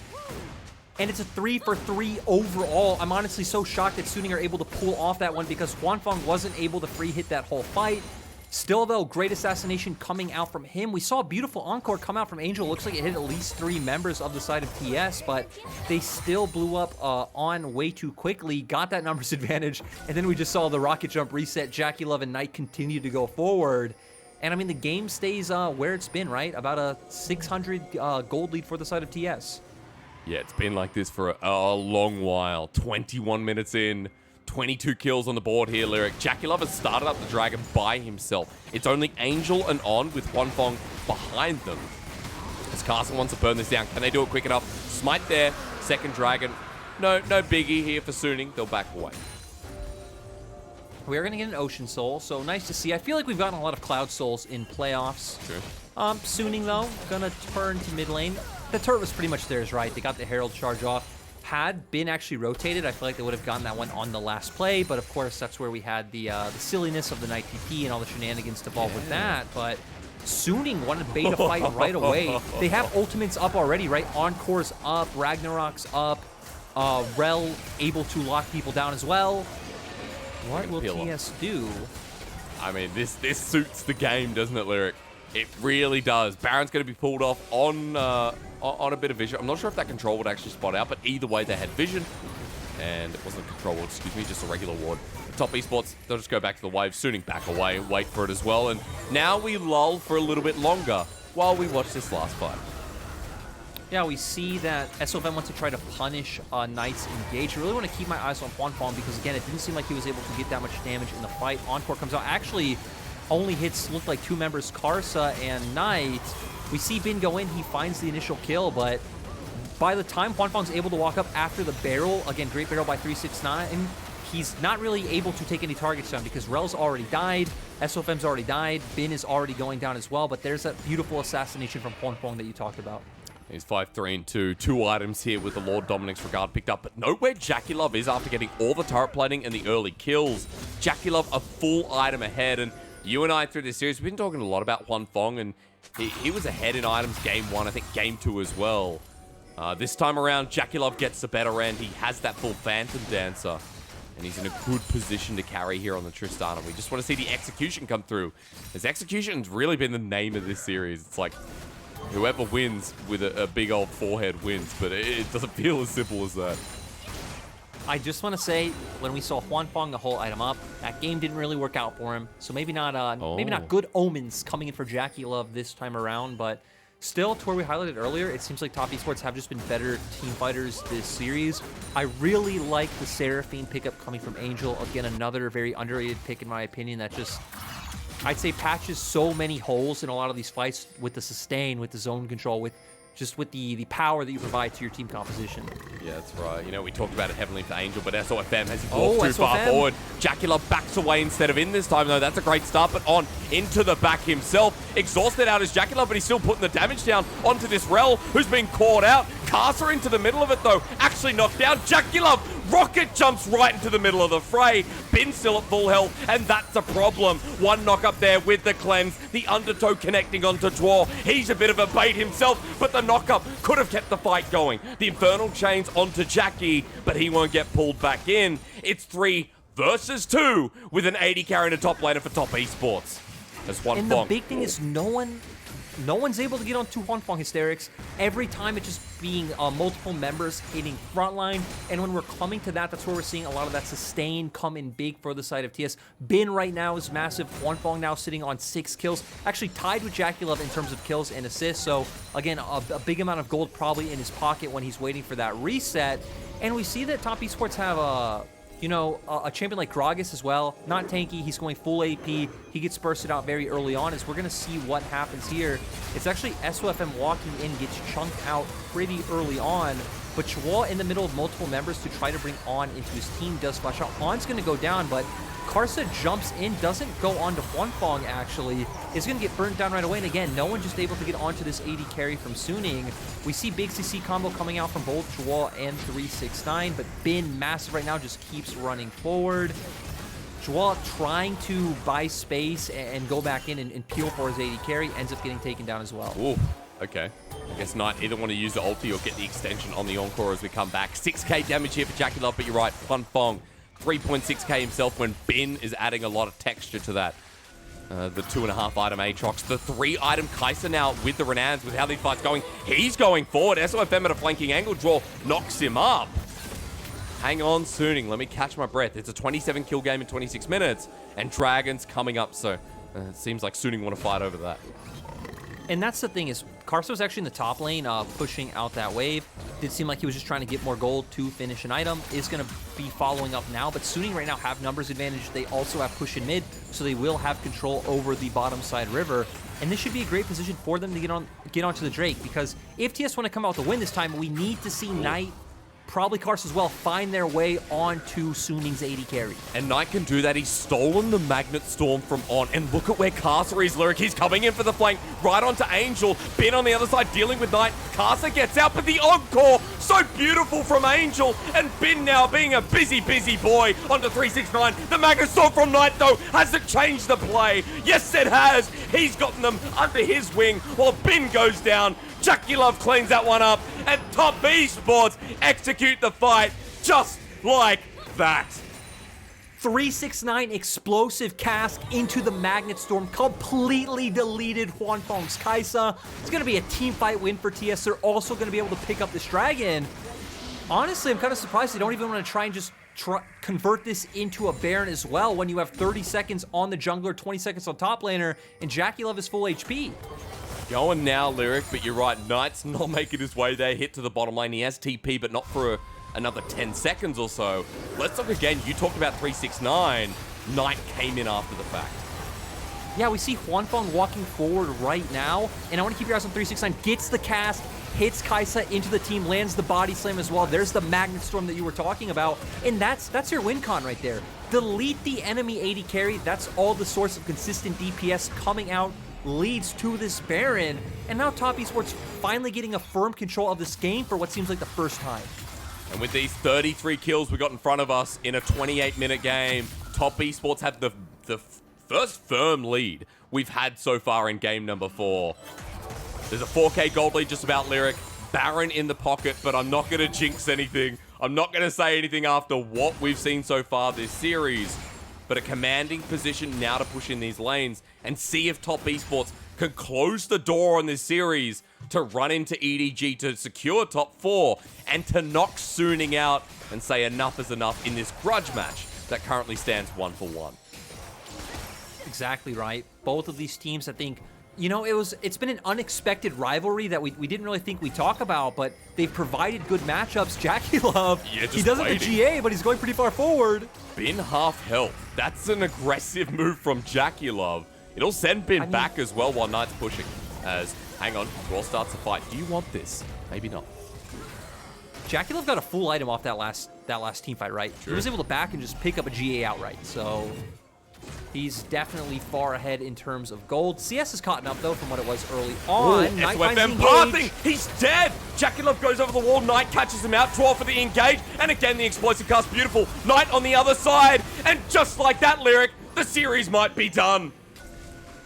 And it's a 3 for 3 overall. I'm honestly so shocked that Suning are able to pull off that one because Hwanfong wasn't able to free hit that whole fight. Still, though, great assassination coming out from him. We saw a beautiful encore come out from Angel. Looks like it hit at least 3 members of the side of TS, but they still blew up on way too quickly, got that numbers advantage, and then we just saw the rocket jump reset. Jakilov and Knight continue to go forward. And, I mean, the game stays where it's been, right? About a 600 gold lead for the side of TS. Yeah, it's been like this for a long while. 21 minutes in, 22 kills on the board here, Lyric. Jakilov has started up the Dragon by himself. It's only Angel and On with Hwanfong behind them. As Carson wants to burn this down. Can they do it quick enough? Smite there, second Dragon. No biggie here for Suning. They'll back away. We are going to get an Ocean Soul, so nice to see. I feel like we've gotten a lot of Cloud Souls in playoffs. True. Suning, though, going to turn to mid lane. The turret was pretty much theirs, right? They got the Herald charge off. Had been actually rotated, I feel like they would have gotten that one on the last play, but of course, that's where we had the silliness of the Knight TP and all the shenanigans involved with that, but Suning wanted beta fight right away. They have ultimates up already, right? Encore's up, Ragnarok's up, Rel able to lock people down as well. What will TS do? I mean, this suits the game, doesn't it, Lyric? It really does. Baron's going to be pulled off on a bit of vision. I'm not sure if that control would actually spot out, but either way, they had vision. And it wasn't a control ward, excuse me, just a regular ward. Top Esports, they'll just go back to the wave. Suning back away, wait for it as well. And now we lull for a little bit longer while we watch this last fight. Yeah, we see that SOFM wants to try to punish Knight's engage. I really want to keep my eyes on Hwanfong because, again, it didn't seem like he was able to get that much damage in the fight. Encore comes out. Actually, only hits look like 2 members, Karsa and Knight. We see Bin go in. He finds the initial kill, but by the time Hwanfong's able to walk up after the barrel, again, great barrel by 369, he's not really able to take any targets down because Rel's already died, SOFM's already died, Bin is already going down as well, but there's that beautiful assassination from Hwanfong that you talked about. He's 5-3 and 2. 2 items here with the Lord Dominic's Regard picked up, but note where Jakilov is after getting all the turret plating and the early kills. Jakilov a full item ahead, and you and I through this series, we've been talking a lot about Hwanfong, and he was ahead in items game 1, I think game 2 as well. This time around, Jakilov gets the better end. He has that full Phantom Dancer, and he's in a good position to carry here on the Tristana. We just want to see the execution come through. His execution's really been the name of this series. It's like whoever wins with a big old forehead wins, but it doesn't feel as simple as that. I just want to say, when we saw Hwanfong the whole item up, that game didn't really work out for him. So maybe not good omens coming in for Jakilov this time around, but still, to where we highlighted earlier, it seems like Top Esports have just been better team fighters this series. I really like the Seraphine pickup coming from Angel. Again, another very underrated pick in my opinion that just I'd say patches so many holes in a lot of these fights with the sustain, with the zone control, with the power that you provide to your team composition. Yeah, that's right. You know, we talked about it heavily for Angel, but SOFM has Oh, walked too far SOFM. forward. Jacula backs away instead of in this time, though. That's a great start, but on into the back himself. Exhausted out is Jacula, but he's still putting the damage down onto this Rel, who's been caught out. Carcer into the middle of it, though. Actually knocked down. Jacula rocket jumps right into the middle of the fray. Bin still at full health, and that's a problem. One knock up there with the cleanse. The undertow connecting onto Dwar. He's a bit of a bait himself, but the knock-up could have kept the fight going. The Infernal Chains onto Jackie, but he won't get pulled back in. It's 3 versus 2 with an 80 carry in a top laner for Top Esports. That's one And Fong. the big thing is no one's able to get on 2 Huanfeng Hysterics. Every time it's just being multiple members hitting frontline. And when we're coming to that, that's where we're seeing a lot of that sustain come in big for the side of TS. Bin right now is massive. Huanfeng now sitting on 6 kills. Actually tied with Jackie in terms of kills and assists. So again, a big amount of gold probably in his pocket when he's waiting for that reset. And we see that Top Esports have a champion like Gragas as well. Not tanky, he's going full AP. He gets bursted out very early on. As we're going to see what happens here. It's actually SOFM walking in, gets chunked out pretty early on. But Chua in the middle of multiple members to try to bring On into his team does flash out. On's going to go down, but Karsa jumps in, doesn't go on to Huanfeng actually, is going to get burnt down right away. And again, no one just able to get onto this 80 carry from Suning. We see big CC combo coming out from both Chua and 369, but Bin, massive right now, just keeps running forward. Chua trying to buy space and go back in and peel for his 80 carry, ends up getting taken down as well. Ooh, okay. I guess Knight either want to use the ulti or get the extension on the Encore as we come back. 6k damage here for Jackie Love, but you're right, Huanfeng 3.6k himself when Bin is adding a lot of texture to that. The 2.5 item Aatrox, the 3 item Kai'Sa now with the Renans, with how these fights going. He's going forward. SOFM at a flanking angle draw knocks him up. Hang on, Suning. Let me catch my breath. It's a 27 kill game in 26 minutes, and Dragon's coming up, so it seems like Suning want to fight over that. And that's the thing is, Karsa was actually in the top lane, pushing out that wave. Did seem like he was just trying to get more gold to finish an item. Is going to be following up now, but Suning right now have numbers advantage. They also have push in mid, so they will have control over the bottom side river. And this should be a great position for them to get onto the Drake, because if TS want to come out with a win this time, we need to see Knight, probably Karsa as well, find their way onto Suning's 80 carry. And Knight can do that. He's stolen the Magnet Storm from On. And look at where Karsa is, Lyric. He's coming in for the flank, right onto Angel. Bin on the other side dealing with Knight. Karsa gets out, but the Encore, so beautiful from Angel. And Bin now being a busy, busy boy onto 369. The Magnet Storm from Knight, though, hasn't changed the play. Yes, it has. He's gotten them under his wing while Bin goes down. Jackie Love cleans that one up, and Top Esports execute the fight just like that. 369 explosive cast into the Magnet Storm, completely deleted Huanfeng's Kai'Sa. It's going to be a team fight win for TS. They're also going to be able to pick up this Dragon. Honestly, I'm kind of surprised they don't even want to try and just convert this into a Baron as well when you have 30 seconds on the jungler, 20 seconds on top laner, and Jackie Love is full HP. Going now, Lyric, but you're right. Knight's not making his way there. Hit to the bottom lane. He has TP, but not for another 10 seconds or so. Let's look again. You talked about 369. Knight came in after the fact. Yeah, we see Huanfeng walking forward right now, and I want to keep your eyes on 369. Gets the cast, hits Kai'Sa into the team, lands the body slam as well. There's the Magnet Storm that you were talking about, and that's your win con right there. Delete the enemy 80 carry. That's all the source of consistent DPS coming out. Leads to this Baron, and now Top Esports finally getting a firm control of this game for what seems like the first time. And with these 33 kills we got in front of us in a 28-minute game, Top Esports have the first firm lead we've had so far in game number 4. There's a 4k gold lead just about, Lyric. Baron in the pocket, but I'm not going to jinx anything. I'm not going to say anything after what we've seen so far this series. But a commanding position now to push in these lanes and see if Top Esports can close the door on this series to run into EDG to secure top 4 and to knock Suning out and say enough is enough in this grudge match that currently stands 1-1. Exactly right. Both of these teams, I think, you know, it's been an unexpected rivalry that we didn't really think we'd talk about, but they've provided good matchups. Jackie Love, he does have the GA, but he's going pretty far forward. Bin half health. That's an aggressive move from Jackie Love. It'll send Bin back as well while Knight's pushing. As, hang on, Raw starts the fight. Do you want this? Maybe not. JackieLove got a full item off that last team fight, right? True. He was able to back and just pick up a GA outright, so he's definitely far ahead in terms of gold. CS has caught up, though, from what it was early on. Knight finds passing. He's dead. JackieLove goes over the wall. Knight catches him out. Draw for the engage. And again, the explosive cast. Beautiful. Knight on the other side. And just like that, Lyric, the series might be done.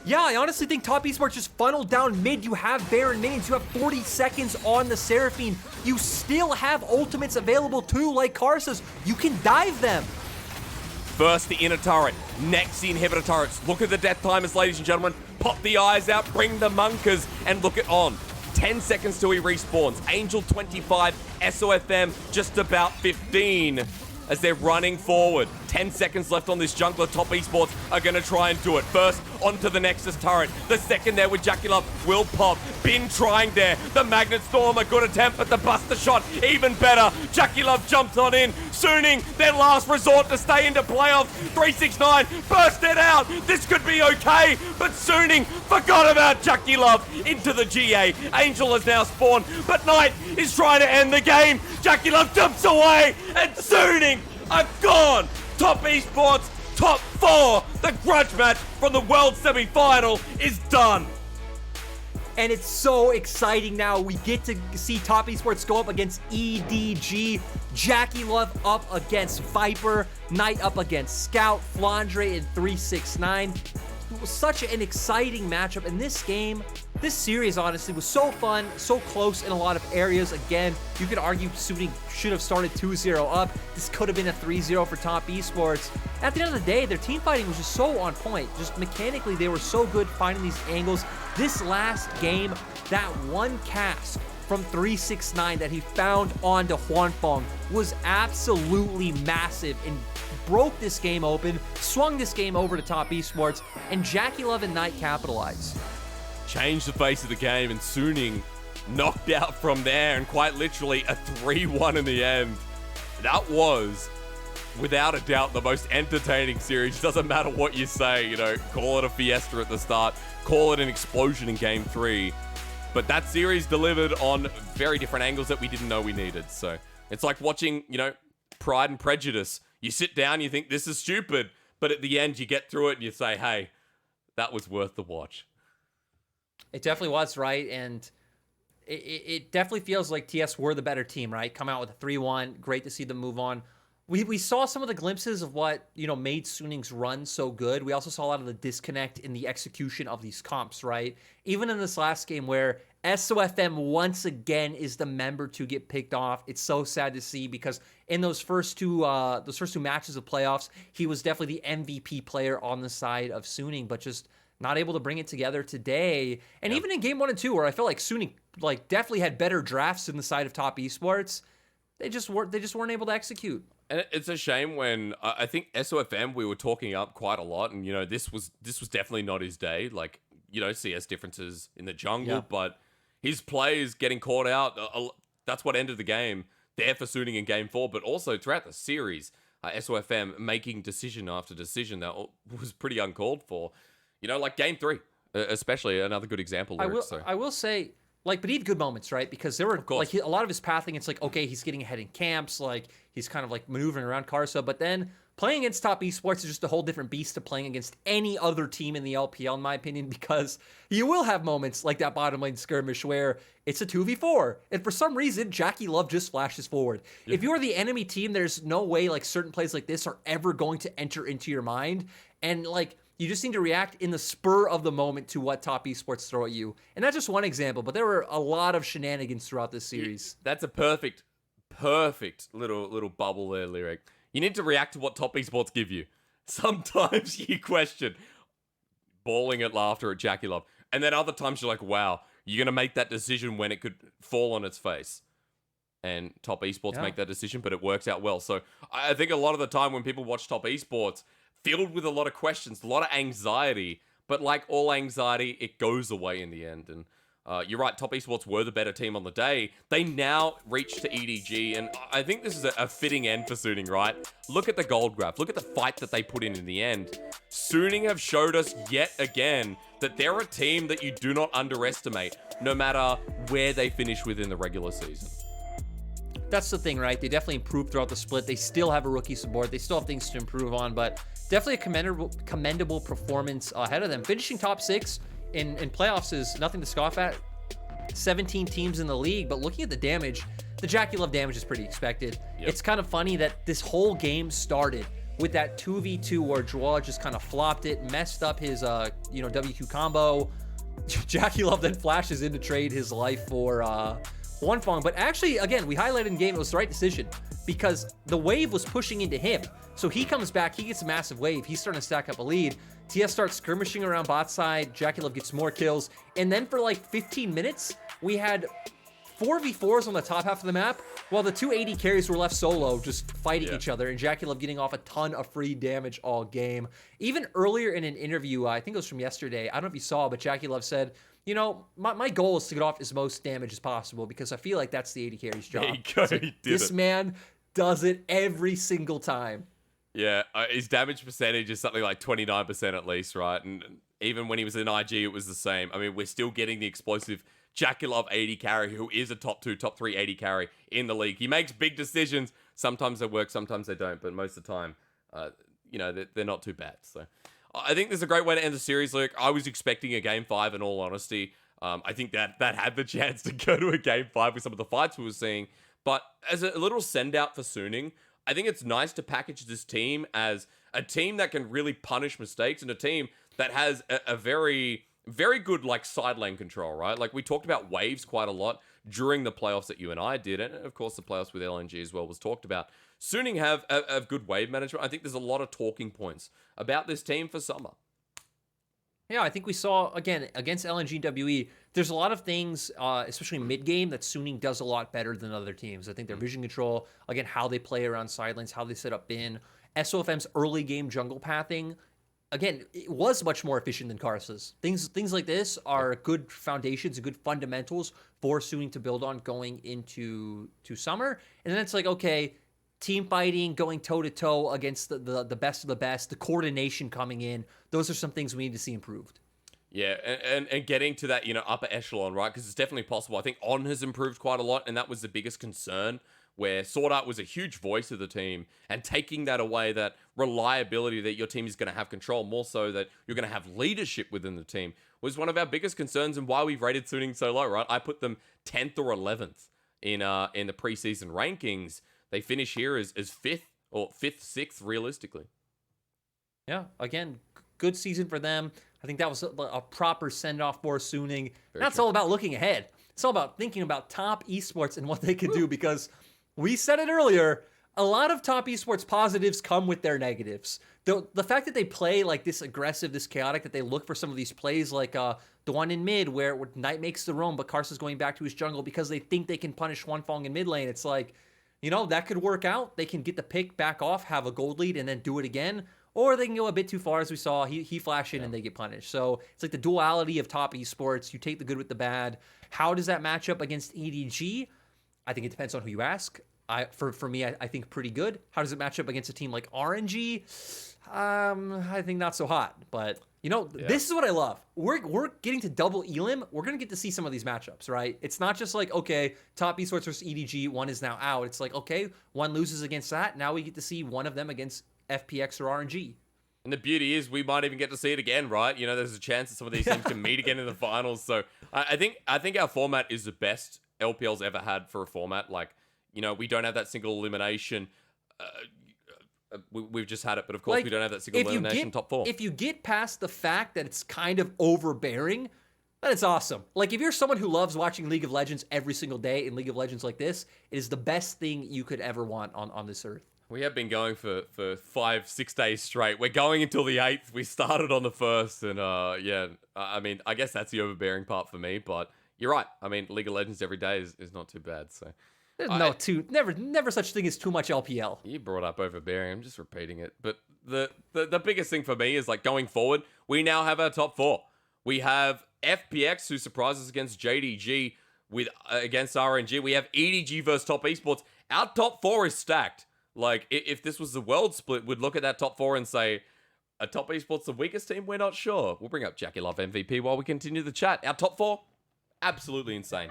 Yeah, I honestly think Top Esports just funneled down mid. You have Baron minions. You have 40 seconds on the Seraphine. You still have ultimates available too, like Karsa's. You can dive them. First, the inner turret. Next, the inhibitor turrets. Look at the death timers, ladies and gentlemen. Pop the eyes out, bring the munkers, and look it on. 10 seconds till he respawns. Angel 25, SOFM just about 15 as they're running forward. 10 seconds left on this jungler. Top Esports are going to try and do it. First, onto the Nexus turret. The second there with JackieLove will pop. Bin trying there. The Magnet Storm, a good attempt, but the Buster Shot, even better. JackieLove jumps on in. Suning, their last resort to stay into playoffs. 369, burst it out. This could be okay, but Suning forgot about JackieLove into the GA. Angel has now spawned, but Knight is trying to end the game. JackieLove jumps away, and Suning are gone. Top Esports, top 4. The grudge match from the World Semi-Final is done. And it's so exciting now. We get to see Top Esports go up against EDG, JackieLove up against Viper, Knight up against Scout, Flandre and 369. It was such an exciting matchup, and this game, this series honestly was so fun, so close in a lot of areas. Again, you could argue SUNING should have started 2-0 up. This could have been a 3-0 for Top Esports. At the end of the day, their team fighting was just so on point. Just mechanically, they were so good finding these angles. This last game, that one cast from 369 that he found onto Huanfeng was absolutely massive and broke this game open, swung this game over to Top Esports, and JackieLove and Knight capitalized. Changed the face of the game, and Suning knocked out from there, and quite literally a 3-1 in the end. That was, without a doubt, the most entertaining series. Doesn't matter what you say, you know, call it a fiesta at the start, call it an explosion in Game 3. But that series delivered on very different angles that we didn't know we needed. So it's like watching, you know, Pride and Prejudice. You sit down, you think this is stupid, but at the end you get through it and you say, hey, that was worth the watch. It definitely was, right? And it definitely feels like TS were the better team, right? Come out with a 3-1. Great to see them move on. We saw some of the glimpses of what, you know, made Suning's run so good. We also saw a lot of the disconnect in the execution of these comps, right? Even in this last game where SOFM once again is the member to get picked off. It's so sad to see because in those first two matches of playoffs, he was definitely the MVP player on the side of Suning, but just not able to bring it together today. And even in game 1 and 2, where I felt like Suning like definitely had better drafts in the side of Top Esports, they just weren't able to execute. And it's a shame when I think SOFM we were talking up quite a lot, and you know this was definitely not his day. Like, you know, CS differences in the jungle, but his plays getting caught out, that's what ended the game there for Suning in Game 4, but also throughout the series, SOFM making decision after decision that was pretty uncalled for. You know, like Game 3, especially another good example. I will say, like, but he had good moments, right? Because there were, like, a lot of his pathing, it's like, okay, he's getting ahead in camps, like, he's kind of, like, maneuvering around Karsa, but then playing against Top Esports is just a whole different beast to playing against any other team in the LPL, in my opinion, because you will have moments like that bottom lane skirmish where it's a 2v4, and for some reason, JackieLove just flashes forward. Yeah. If you are the enemy team, there's no way, like, certain plays like this are ever going to enter into your mind, and, like, you just need to react in the spur of the moment to what Top Esports throw at you. And that's just one example, but there were a lot of shenanigans throughout this series. That's a perfect little bubble there, Lyric. You need to react to what Top Esports give you. Sometimes you question bawling at laughter at JackieLove, and then other times you're like, wow, you're going to make that decision when it could fall on its face. And Top Esports make that decision, but it works out well. So I think a lot of the time when people watch Top Esports, filled with a lot of questions, a lot of anxiety, but like all anxiety, it goes away in the end. And You're right, Top Esports were the better team on the day. They now reach to EDG, and I think this is a fitting end for Suning, right? Look at the gold graph. Look at the fight that they put in the end. Suning have showed us yet again that they're a team that you do not underestimate, no matter where they finish within the regular season. That's the thing, right? They definitely improved throughout the split. They still have a rookie support. They still have things to improve on, but definitely a commendable performance ahead of them. Finishing top 6 in playoffs is nothing to scoff at. 17 teams in the league, but looking at the damage, the Jackie Love damage is pretty expected. Yep. It's kind of funny that this whole game started with that 2v2 where Joao just kind of flopped it, messed up his WQ combo. Jackie Love then flashes in to trade his life for one Fong. But actually, again, we highlighted in game, it was the right decision because the wave was pushing into him. So he comes back, he gets a massive wave, he's starting to stack up a lead. TS starts skirmishing around bot side, Jackie Love gets more kills, and then for like 15 minutes, we had 4v4s on the top half of the map, while the two AD carries were left solo, just fighting each other, and Jackie Love getting off a ton of free damage all game. Even earlier in an interview, I think it was from yesterday, I don't know if you saw, but Jackie Love said, you know, my goal is to get off as most damage as possible because I feel like that's the AD carry's job. This man does it every single time. Yeah, his damage percentage is something like 29% at least, right? And even when he was in IG, it was the same. I mean, we're still getting the explosive Jackie Love AD carry, who is a top 2, top 3 AD carry in the league. He makes big decisions. Sometimes they work, sometimes they don't, but most of the time, they're not too bad. So I think this is a great way to end the series, Luke. I was expecting a Game 5, in all honesty. I think that had the chance to go to a Game 5 with some of the fights we were seeing. But as a little send-out for Suning, I think it's nice to package this team as a team that can really punish mistakes and a team that has a very, very good, like, side lane control, right? Like, we talked about waves quite a lot during the playoffs that you and I did, and of course the playoffs with LNG as well was talked about. Suning have a good wave management. I think there's a lot of talking points about this team for summer. Yeah, I think we saw, again, against LNG and WE, there's a lot of things, especially mid-game, that Suning does a lot better than other teams. I think their vision control, again, how they play around side lanes, how they set up bin. SOFM's early game jungle pathing, again, it was much more efficient than Karsa's. Things like this are good foundations and good fundamentals for Suning to build on going into summer. And then it's like, okay, team fighting, going toe-to-toe against the best of the best, the coordination coming in, those are some things we need to see improved. Yeah, and getting to that, upper echelon, right? Because it's definitely possible. I think On has improved quite a lot, and that was the biggest concern, where Sword Art was a huge voice of the team, and taking that away, that reliability that your team is going to have control, more so that you're going to have leadership within the team, was one of our biggest concerns and why we've rated Suning so low, right? I put them 10th or 11th in the preseason rankings. They finish here as 5th or 5th, 6th, realistically. Yeah, again, good season for them. I think that was a proper send-off for Suning. That's all about looking ahead. It's all about thinking about top esports and what they could do, because we said it earlier, a lot of top esports positives come with their negatives. The fact that they play like this aggressive, this chaotic, that they look for some of these plays like the one in mid where Knight makes the roam, but Karsa's going back to his jungle because they think they can punish One Fong in mid lane. It's like, that could work out. They can get the pick back off, have a gold lead, and then do it again. Or they can go a bit too far, as we saw. He flash in and they get punished. So it's like the duality of top esports. You take the good with the bad. How does that match up against EDG? I think it depends on who you ask. For me, I think pretty good. How does it match up against a team like RNG? I think not so hot. But, This is what I love. We're getting to double elim. We're going to get to see some of these matchups, right? It's not just like, okay, top esports versus EDG, one is now out. It's like, okay, one loses against that. Now we get to see one of them against FPX or RNG. And the beauty is we might even get to see it again, right? There's a chance that some of these teams can meet again in the finals. So I think our format is the best LPL's ever had for a format. Like, we don't have that single elimination. We've just had it, but of course we don't have that single elimination top 4. If you get past the fact that it's kind of overbearing, then it's awesome. Like, if you're someone who loves watching League of Legends every single day in League of Legends like this, it is the best thing you could ever want on this earth. We have been going for 5-6 days straight. We're going until the 8th. We started on the 1st, and I guess that's the overbearing part for me, but you're right. I mean, League of Legends every day is not too bad, so. There's never such thing as too much LPL. You brought up overbearing. I'm just repeating it. But the biggest thing for me is, like, going forward, we now have our top 4. We have FPX, who surprises against JDG with against RNG. We have EDG versus Top Esports. Our top 4 is stacked. Like, if this was the world split, we'd look at that top 4 and say, a Top Esports the weakest team? We're not sure. We'll bring up Jackie Love MVP while we continue the chat. Our top 4, absolutely insane.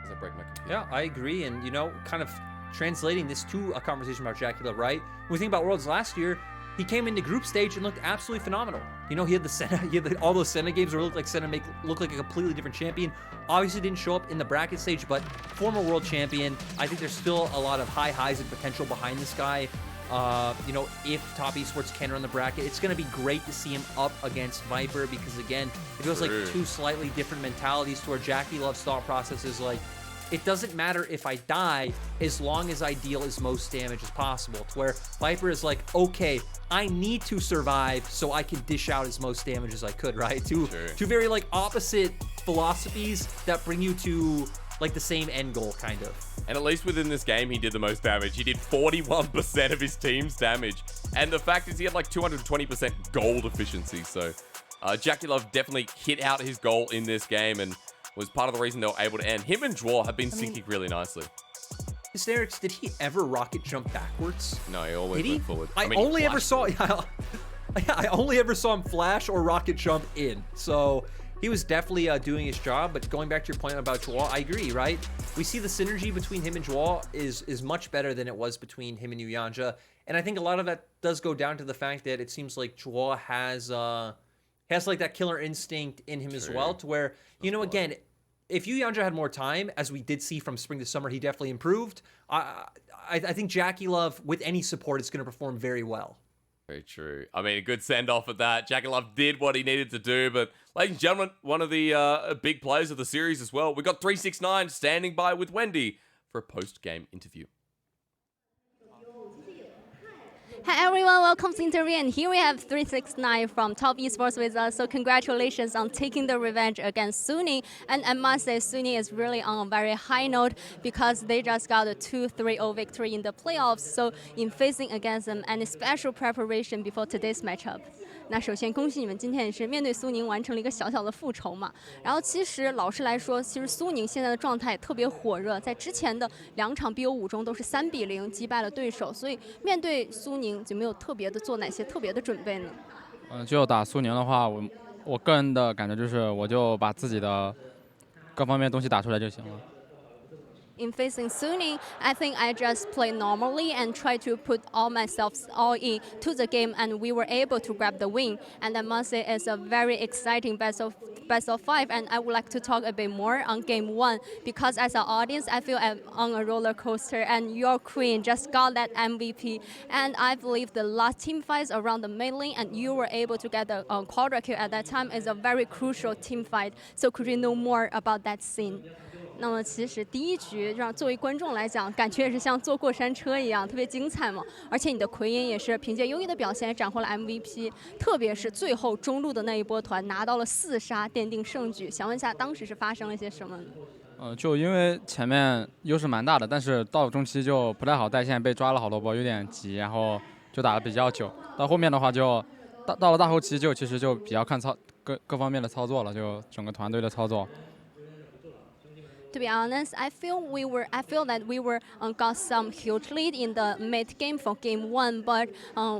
As I break my computer. Yeah, I agree. And, kind of translating this to a conversation about Jackie Love, right? When we think about Worlds last year, he came into group stage and looked absolutely phenomenal. He had the Senna, all those Senna games where it looked like Senna look like a completely different champion. Obviously didn't show up in the bracket stage, but former world champion. I think there's still a lot of high highs and potential behind this guy. If Top Esports can run the bracket, it's going to be great to see him up against Viper because, again, it feels like 2 slightly different mentalities to where Jackie Love's thought process is like, it doesn't matter if I die as long as I deal as most damage as possible. To where Viper is like, okay, I need to survive so I can dish out as most damage as I could, right? Two very like opposite philosophies that bring you to like the same end goal, kind of. And at least within this game, he did the most damage. He did 41% of his team's damage. And the fact is he had like 220% gold efficiency. So Jackie Love definitely hit out his goal in this game and was part of the reason they were able to end. Him and Dwar have been syncing really nicely. Hysterics, did he ever rocket jump backwards? No, he always went forward. I only ever saw him flash or rocket jump in. So he was definitely doing his job. But going back to your point about Dwar, I agree, right? We see the synergy between him and Dwar is much better than it was between him and Yuyanja. And I think a lot of that does go down to the fact that it seems like Dwar has like that killer instinct in him as well, to where, again, if Yuyanja had more time, as we did see from spring to summer, he definitely improved. I think Jackie Love, with any support, is going to perform very well. Very true. I mean, a good send-off at that. Jackie Love did what he needed to do, but ladies and gentlemen, one of the big players of the series as well. We got 369 standing by with Wendy for a post-game interview. Hi everyone, welcome to the interview, and here we have 369 from Top Esports with us. So congratulations on taking the revenge against SUNING. And I must say, SUNING is really on a very high note because they just got a 2-3-0 victory in the playoffs. So in facing against them, any special preparation before today's matchup? 那首先恭喜你们今天也是面对苏宁完成了一个小小的复仇嘛。然后其实老实来说，其实苏宁现在的状态特别火热，在之前的2场 BO5 中都是3比0击败了对手，所以面对苏宁有没有特别的做哪些特别的准备呢？就打苏宁的话，我个人的感觉就是，我就把自己的各方面东西打出来就行了。 In facing SUNING, I think I just play normally and try to put myself all in to the game, and we were able to grab the win. And I must say it's a very exciting best of 5, and I would like to talk a bit more on game 1 because as an audience, I feel I'm on a roller coaster, and your queen just got that MVP. And I believe the last team fights around the mid lane, and you were able to get the quadra kill at that time is a very crucial team fight. So could you know more about that scene? 那么其实第一局让作为观众来讲，感觉也是像坐过山车一样，特别精彩嘛。而且你的奎因也是凭借优异的表现斩获了 MVP， 特别是最后中路的那一波团拿到了4杀，奠定胜局。想问一下，当时是发生了些什么呢？就因为前面优势蛮大的，但是到中期就不太好带线，被抓了好多波，有点急，然后就打得比较久。到后面的话就到了大后期其实就比较看各方面的操作了，就整个团队的操作。 To be honest, I feel that we were got some huge lead in the mid game for game 1, but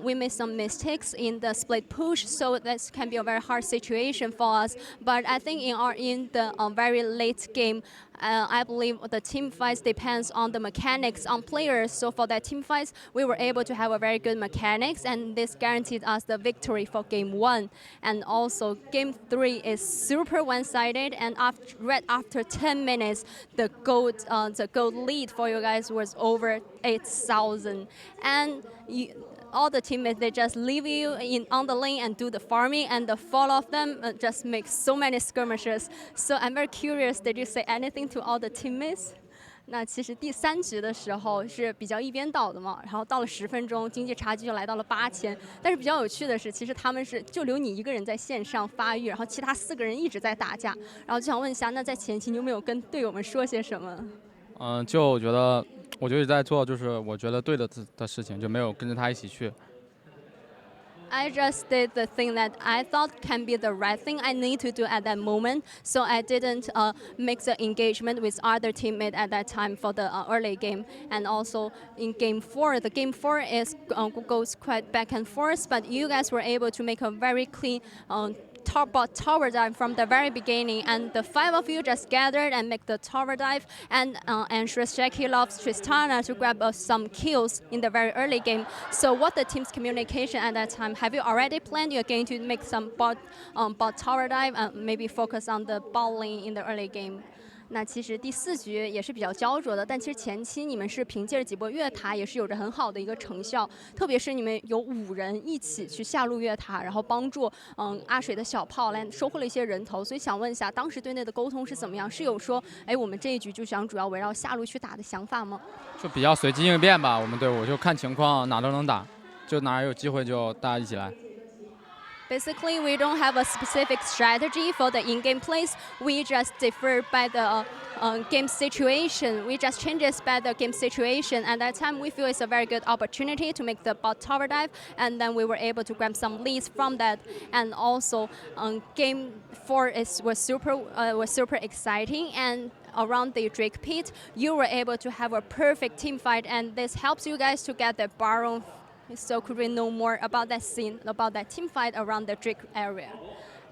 we made some mistakes in the split push, so that can be a very hard situation for us. But I think in the very late game, I believe the team fights depends on the mechanics on players. So for that team fights, we were able to have a very good mechanics, and this guaranteed us the victory for game 1. And also game 3 is super one-sided, and right after 10 minutes, the gold lead for you guys was over 8,000. And all the teammates, they just leave you on the lane and do the farming, and the fall of them just make so many skirmishes. So I'm very curious, did you say anything to all the teammates? 那其实第3局的时候是比较一边倒的嘛，然后到了10分钟，经济差距就来到了8000。但是比较有趣的是，其实他们是就留你一个人在线上发育，然后其他4个人一直在打架。然后就想问一下，那在前期你有没有跟队友们说些什么？就我觉得我就一直在做就是我觉得对的事情，就没有跟着他一起去。I just did the thing that I thought can be the right thing I need to do at that moment. So I didn't make the engagement with other teammates at that time for the early game. And also in game 4, the game 4 is goes quite back and forth, but you guys were able to make a very clean tower dive from the very beginning, and the 5 of you just gathered and make the tower dive and ensures Jackie loves Tristana to grab some kills in the very early game. So what the team's communication at that time, have you already planned you're going to make some bot tower dive and maybe focus on the bot lane in the early game? 那其实第4局也是比较焦灼的，但其实前期你们是凭借着几波越塔也是有着很好的一个成效，特别是你们有5人一起去下路越塔，然后帮助阿水的小炮来收获了一些人头，所以想问一下，当时队内的沟通是怎么样？是有说，哎，我们这一局就想主要围绕下路去打的想法吗？就比较随机应变吧，我们队伍就看情况哪都能打，就哪有机会就大家一起来。 Basically, we don't have a specific strategy for the in-game plays. We just differ by the game situation. We just change it by the game situation. At that time, we feel it's a very good opportunity to make the bot tower dive, and then we were able to grab some leads from that. And also, game 4 was super exciting. And around the Drake pit, you were able to have a perfect team fight, and this helps you guys to get the Baron. So could we know more about that scene, about that team fight around the Drake area?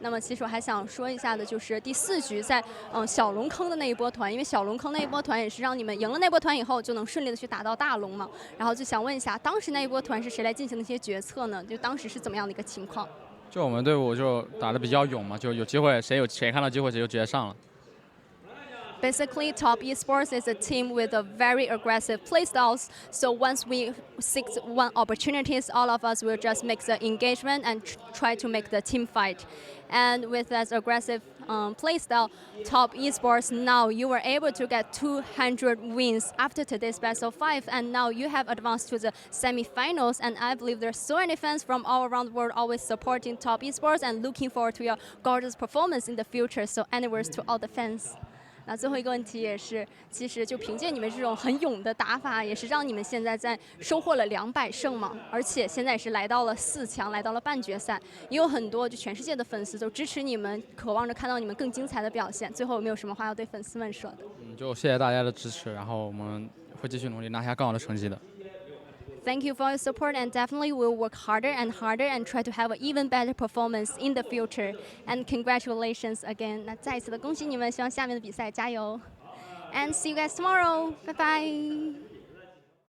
那么其实我还想说一下的就是第4局在小龙坑的那一波团，因为小龙坑那一波团也是让你们赢了那波团以后就能顺利的去打到大龙嘛。然后就想问一下，当时那一波团是谁来进行的一些决策呢？就当时是怎么样的一个情况？就我们队伍就打得比较勇嘛，就有机会谁看到机会谁就直接上了。 Basically, Top Esports is a team with a very aggressive playstyles. So once we seek one opportunities, all of us will just make the engagement and try to make the team fight. And with that aggressive playstyle, Top Esports, now you were able to get 200 wins after today's best of 5, and now you have advanced to the semi-finals. And I believe there's so many fans from all around the world always supporting Top Esports and looking forward to your gorgeous performance in the future. So any words to all the fans? 那最后一个问题也是，其实就凭借你们这种很勇的打法，也是让你们现在在收获了200胜嘛，而且现在也是来到了4强，来到了半决赛，也有很多就全世界的粉丝都支持你们，渴望着看到你们更精彩的表现。最后有没有什么话要对粉丝们说的？就谢谢大家的支持，然后我们会继续努力拿下更好的成绩的。 Thank you for your support, and definitely we'll work harder and harder and try to have an even better performance in the future. And congratulations again. 那再一次的恭喜你们，希望下面的比赛加油。And see you guys tomorrow. Bye bye.